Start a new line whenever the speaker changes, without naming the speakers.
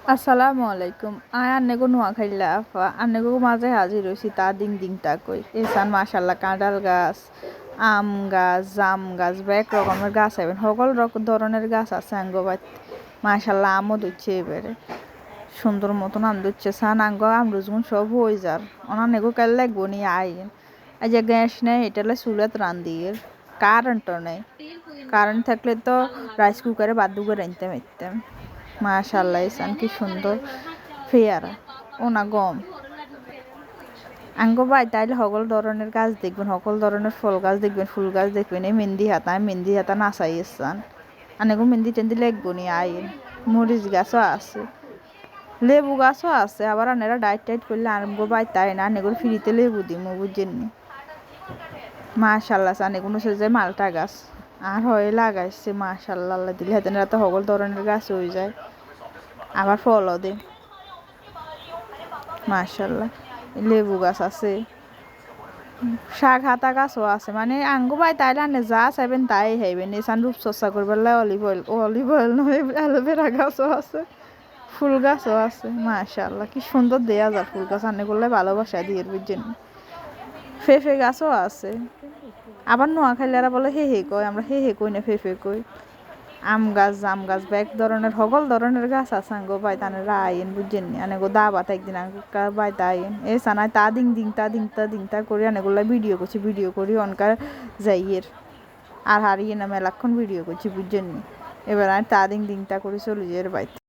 আসসালামু আলাইকুম আন্নেগো নোয়াখাইলা আফা আন্নেগো মাঝে হাজির হয়েছি তা দিং দিং তা কই এসান মাশাল্লাহ কাঁঠাল গাছ আম গাছ জাম গাছ বা এক রকমের গাছ আইবেন সকল ধরনের গাছ আছে আঙ্গ বাড়ি মাশাল্লাহ আমও দিচ্ছে এবারে সুন্দর মতন আম দিচ্ছে সান আঙ্গ আমরুজগুন সব হয়ে যার অনানেগো কাল লাগবো নিয়ে আইন এই যে গ্যাস নেই এটালে চুলাত রান্দির কারেন্টও নেই কারেন্ট থাকলে তো রাইস কুকারে বাদ করে রাঁধতে পারতাম মাশাল্লাহ ইসান কি সুন্দর ফেয়ারা ওনা গম আঙ্গ বাই তাইলে সকল ধরনের গাছ দেখবেন সকল ধরনের ফল গাছ দেখবেন ফুল গাছ দেখবেন এই মেহেন্দি হাতা নাচাই ইসান আনেগো মেহেন্দি টেন্দি লাগবো নি আইন মরিচ গাছও আছে লেবু গাছও আছে আবার আনেরা ডাইট টাইট করলে আনগো বাই তাই না আনেগো ফ্রিতে লেবু দিমু বুঝেননি মাশাল্লাহ আনেগুলো যে মালটা গাছ আর হয়ে লাগাইছে মাশাল্লাহ আল্লাহ দিলে হাতেন রাতে সকল ধরনের গাছ হয়ে যায় আবার ফলও দে মাশাল্লাহ লেবু গাছ আছে শাক হাতা গাছও আছে মানে আঙ্গু বাই তাইলে আনে যা চাইবেন তাই খাইবেন এসান রূপচর্চা করবার অলিভ অয়েল নয় অ্যালোভেরা গাছও আছে ফুল গাছও আছে মাশাল্লাহ কি সুন্দর দেয়া যায় ফুল গাছ আনে করলে ভালোবাসা দিয়ে বুঝছেন ফেফে গাছও আছে আবার নোয়াখাইলারা বলে হে কয় আমরা হে কই না ফেফে কই আম গাছ জাম গাছ বা এক ধরনের সকল ধরনের গাছ আছে আঙ্গো বাই তানেরা আইন বুঝছেন নি আনেগো দাবাত একদিন আঙ্গো বাই তা আইন এ সানায় তা দিং দিং তা করে আনেগুলা ভিডিও করি অনকার যাইয়ের আর হারিয়ে না মেলাক্ষণ ভিডিও করছি বুঝছেন নি এবার আমি তা দিং তা করে চলে যাই বাইতে